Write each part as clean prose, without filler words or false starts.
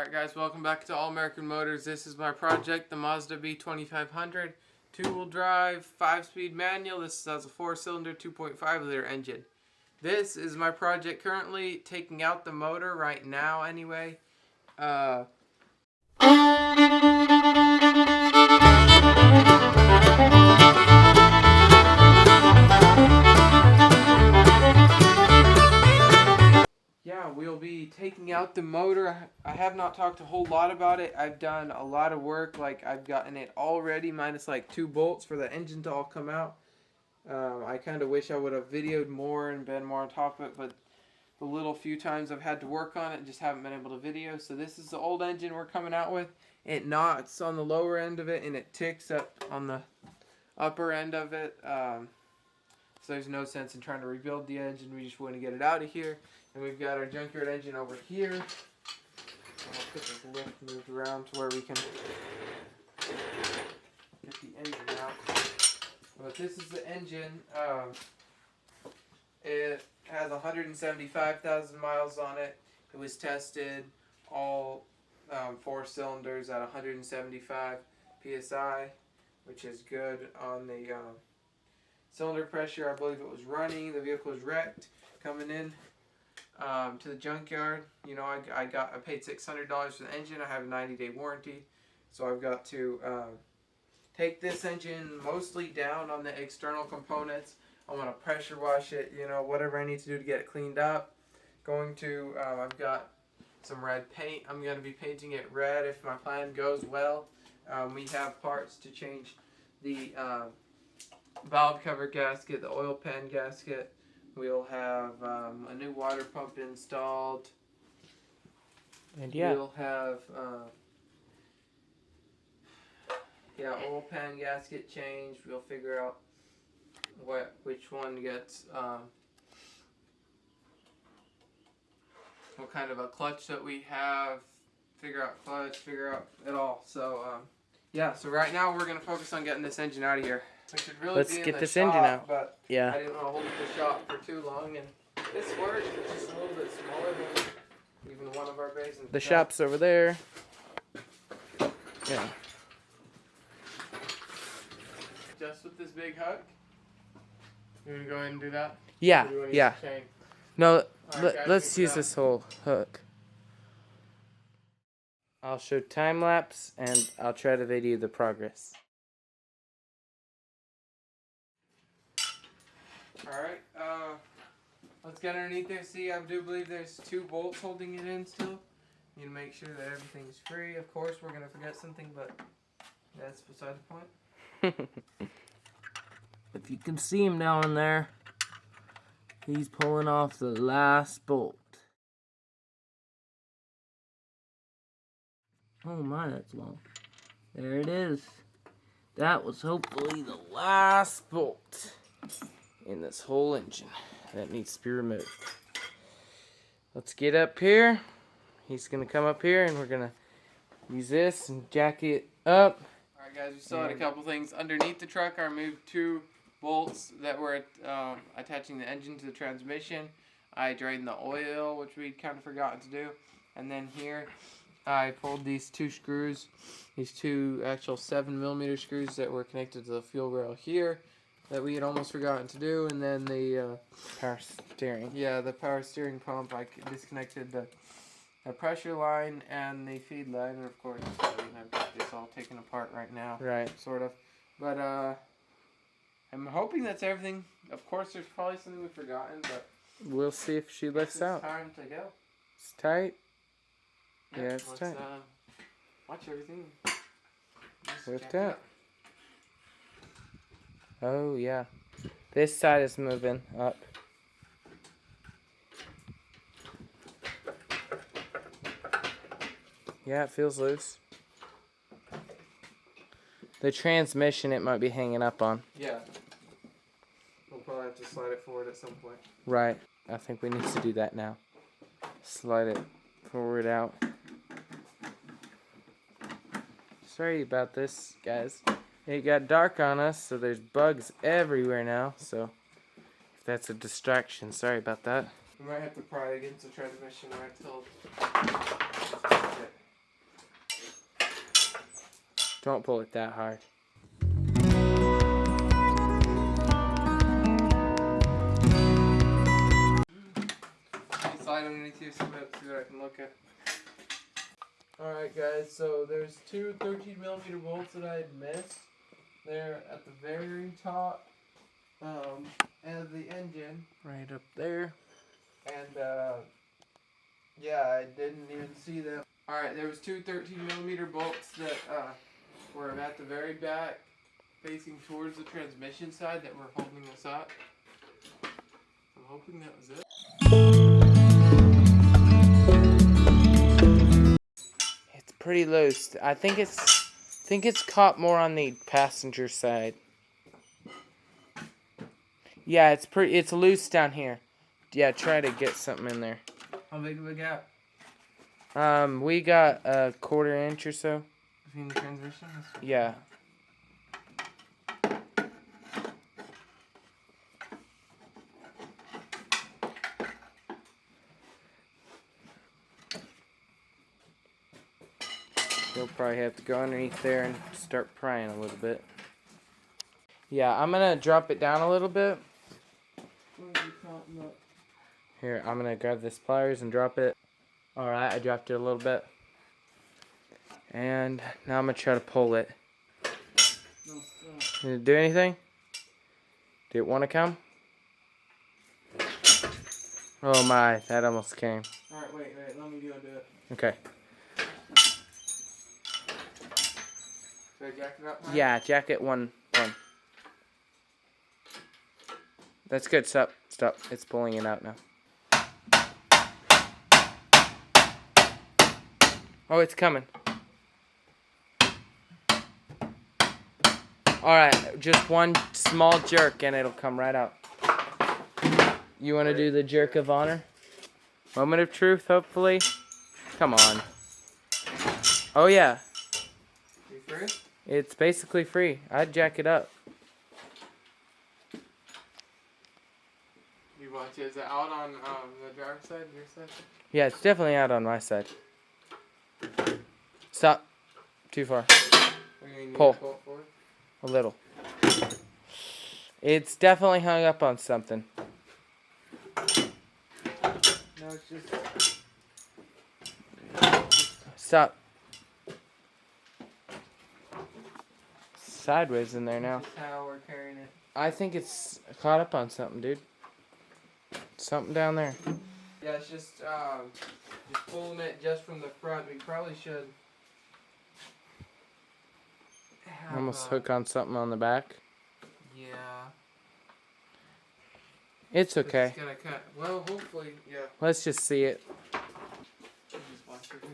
Alright guys, welcome back to All American Motors. This is my project, the Mazda b2500. Two-wheel drive, 5-speed manual. This has a 4-cylinder, 2.5-liter engine. This is my project currently, taking out the motor right now anyway. Yeah, we'll be taking out the motor. I have not talked a whole lot about it. I've done a lot of work. Like, I've gotten it all ready, minus like 2 bolts for the engine to all come out. I kind of wish I would have videoed more and been more on top of it, but the little few times I've had to work on it, just haven't been able to video. So this is the old engine we're coming out with. It knots on the lower end of it, and it ticks up on the upper end of it. So there's no sense in trying to rebuild the engine. We just want to get it out of here. And we've got our junkyard engine over here. I'll put this lift moved around to where we can get the engine out. But this is the engine. It has 175,000 miles on it. It was tested all 4 cylinders at 175 psi, which is good on the cylinder pressure. I believe it was running. The vehicle was wrecked coming in to the junkyard. You know, I paid $600 for the engine. I have a 90-day warranty, so I've got to take this engine mostly down on the external components. I want to pressure wash it, you know, whatever I need to do to get it cleaned up. I've got some red paint. I'm going to be painting it red if my plan goes well. We have parts to change the valve cover gasket, the oil pan gasket. We'll have a new water pump installed. And yeah, we'll have oil pan gasket changed. We'll figure out which one gets what kind of a clutch that we have. Figure out clutch. Figure out it all. So yeah. So right now we're gonna focus on getting this engine out of here. We should really let's get this engine out. But yeah. I didn't want to hold the shop for too long, and this works. It's just a little bit smaller than even one of our bays. The shop's over there. Yeah. Just with this big hook. You want to go ahead and do that? Yeah. Yeah. No. Right, let's use this whole hook. I'll show time lapse and I'll try to video the progress. Alright, let's get underneath there. See, I do believe there's 2 bolts holding it in still. Need to make sure that everything's free. Of course, we're going to forget something, but that's beside the point. If you can see him down there, he's pulling off the last bolt. Oh my, that's long. There it is. That was hopefully the last bolt in this whole engine that needs to be removed. Let's get up here. He's gonna come up here and we're gonna use this and jack it up. Alright guys, we still had a couple things underneath the truck. I removed 2 bolts that were attaching the engine to the transmission. I drained the oil, which we'd kind of forgotten to do. And then here I pulled these 2 screws, these 2 actual 7mm screws that were connected to the fuel rail here, that we had almost forgotten to do. And then the power steering. Yeah, the power steering pump. I disconnected the pressure line and the feed line. And of course, I've got this all taken apart right now. Right. Sort of. But I'm hoping that's everything. Of course, there's probably something we've forgotten, but we'll see if she lifts out. It's time to go. It's tight. Yep, yeah, it's tight. Watch everything. Lift out. Oh, yeah. This side is moving up. Yeah, it feels loose. The transmission, it might be hanging up on. Yeah. We'll probably have to slide it forward at some point. Right. I think we need to do that now. Slide it forward out. Sorry about this, guys. It got dark on us, so there's bugs everywhere now. So if that's a distraction, sorry about that. We might have to pry against the transmission right till Don't pull it that hard. Slide underneath here so see what I can look at. Alright guys, so there's two 13mm bolts that I had missed. They're at the very top of the engine. Right up there. And yeah, I didn't even see them. Alright, there was two 13mm bolts that were at the very back, facing towards the transmission side, that were holding us up. I'm hoping that was it. It's pretty loose. I think it's caught more on the passenger side. Yeah, it's loose down here. Yeah, try to get something in there. How big of a gap? We got a 1/4 inch or so. Between the transmission? Yeah. You'll probably have to go underneath there and start prying a little bit. Yeah, I'm gonna drop it down a little bit. What are you talking about? Here, I'm gonna grab this pliers and drop it. Alright, I dropped it a little bit. And now I'm gonna try to pull it. No, stop. Did it do anything? Did it want to come? Oh my, that almost came. Alright, wait, let me go do it. Okay. Should I jack it up now? Yeah, jack it one. That's good. Stop. It's pulling it out now. Oh, it's coming. Alright, just one small jerk and it'll come right out. You want to do the jerk of honor? Moment of truth, hopefully. Come on. Oh, yeah. You free? It's basically free. I'd jack it up. You want to? Is it out on the driver's side, your side? Yeah, it's definitely out on my side. Stop. Too far. Pull. Pull it forward? A little. It's definitely hung up on something. No, it's just... Stop. Sideways in there now. Just how we're carrying it. I think it's caught up on something, dude. Something down there. Yeah, it's just pulling it just from the front. We probably should have, Almost hook on something on the back. Yeah. It's okay. It's gonna cut. Well, hopefully, yeah. Let's just see it. Just watch because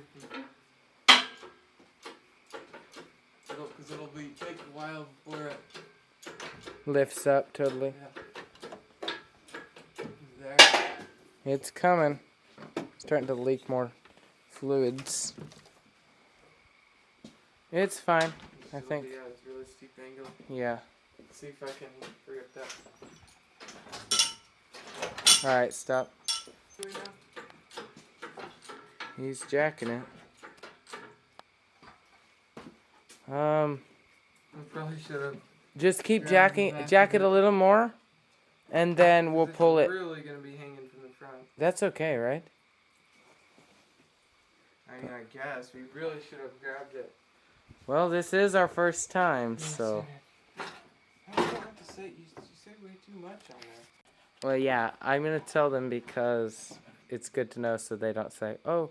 it'll be take a while before it. Lifts up totally. Yeah. There. It's coming. Starting to leak more fluids. It's fine, I think. Yeah, it's really steep angle. Yeah. Let's see if I can free up that. Alright, stop. He's jacking it. I probably should have. Just keep jack it a little more, and then we'll pull it. It's really gonna be hanging from the front. That's okay, right? I mean, I guess we really should have grabbed it. Well, this is our first time, so. I don't have to say. You said way too much on there. Well, yeah, I'm gonna tell them because it's good to know, so they don't say, "Oh,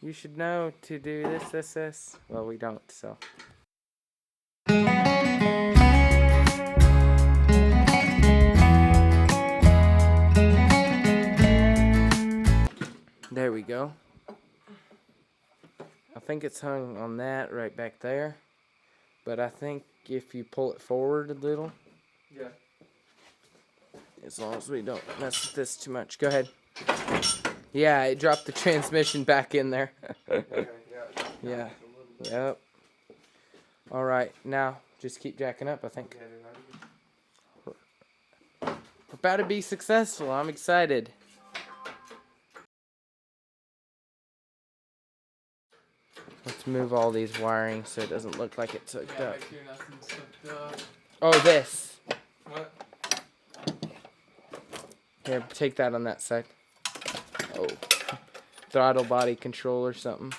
you should know to do this." Well, we don't, so. There we go. I think it's hung on that right back there. But I think if you pull it forward a little. Yeah. As long as we don't mess with this too much. Go ahead. Yeah, it dropped the transmission back in there. Okay, yeah. Yeah. Yep. Alright, now just keep jacking up, I think. We're about to be successful. I'm excited. Let's move all these wiring so it doesn't look like it's hooked up. Make sure nothing's hooked up. Oh, this. What? Here, take that on that side. Oh. Throttle body control or something.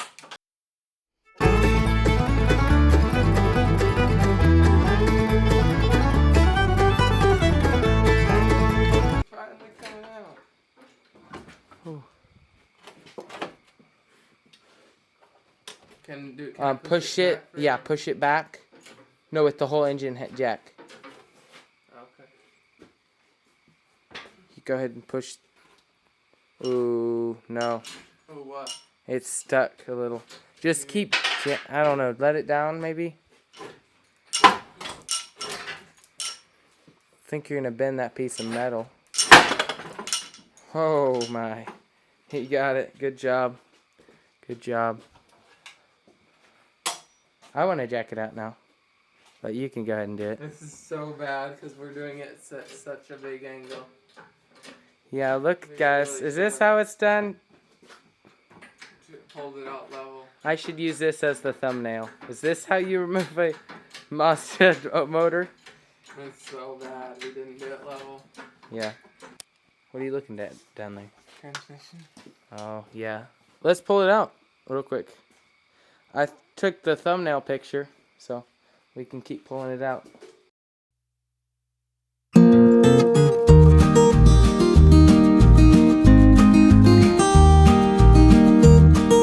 Finally coming out. Ooh. Can I Push it. back for Yeah, you? push it back. No, with the whole engine jack. Okay. You go ahead and push. Ooh, no. Oh, what? It's stuck a little. Just keep, I don't know, let it down maybe. Think you're gonna bend that piece of metal. Oh my. You got it. Good job. Good job. I want to jack it out now. But you can go ahead and do it. This is so bad because we're doing it at such a big angle. Yeah, look guys. Is this how it's done? Hold it out level. I should use this as the thumbnail. Is this how you remove a Mazda motor? It's so bad. We didn't do it level. Yeah. What are you looking at down there? Transmission. Oh, yeah. Let's pull it out real quick. I took the thumbnail picture, so we can keep pulling it out.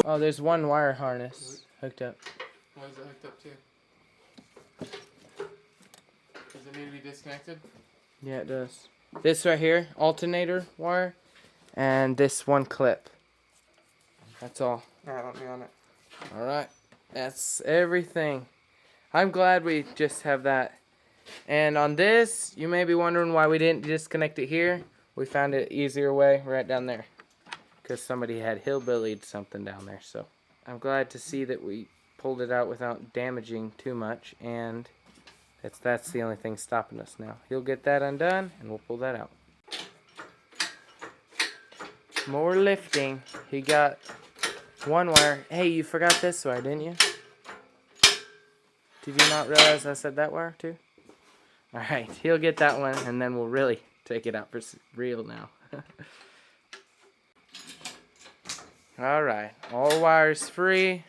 Oh, there's one wire harness hooked up. Why is it hooked up to? Does it need to be disconnected? Yeah, it does. This right here, alternator wire, and this one clip. That's all. Alright, let me on it. Alright, that's everything. I'm glad we just have that. And on this, you may be wondering why we didn't disconnect it here. We found an easier way right down there. Because somebody had hillbillied something down there. So I'm glad to see that we pulled it out without damaging too much. And that's the only thing stopping us now. He'll get that undone and we'll pull that out. More lifting. He got one wire. Hey, you forgot this wire, didn't you? Did you not realize I said that wire too? Alright, he'll get that one and then we'll really take it out for real now. Alright, all wires free.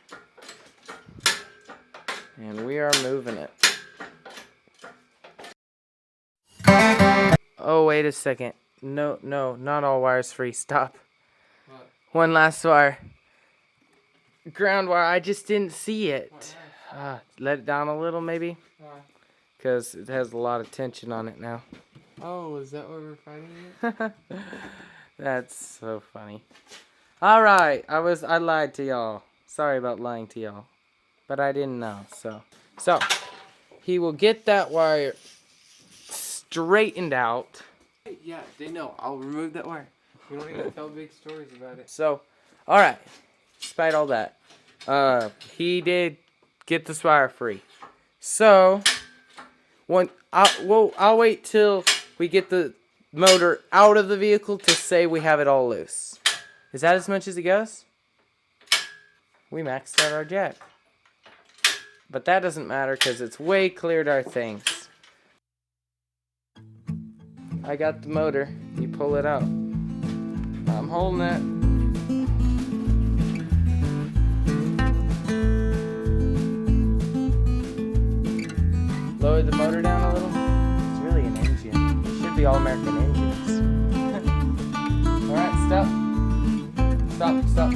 And we are moving it. Oh, wait a second. No, not all wires free. Stop. What? One last wire. Ground wire, I just didn't see it. Let it down a little maybe. Why? Because it has a lot of tension on it now. Oh, is that why we're fighting it? That's so funny. Alright, I lied to y'all. Sorry about lying to y'all. But I didn't know, so he will get that wire straightened out. Yeah, they know. I'll remove that wire. We don't even tell big stories about it. So, alright. Despite all that, he did get this wire free. So, I'll wait till we get the motor out of the vehicle to say we have it all loose. Is that as much as it goes? We maxed out our jack. But that doesn't matter because it's way cleared our things. I got the motor. You pull it out. I'm holding it. Lower the motor down a little. It's really an engine. It should be all American engines. Alright, stop. Stop.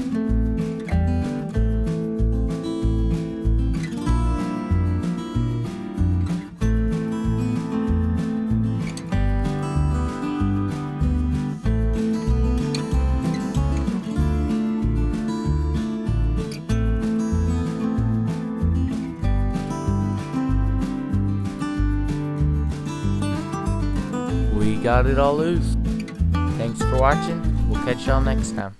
We got it all loose. Thanks for watching. We'll catch y'all next time.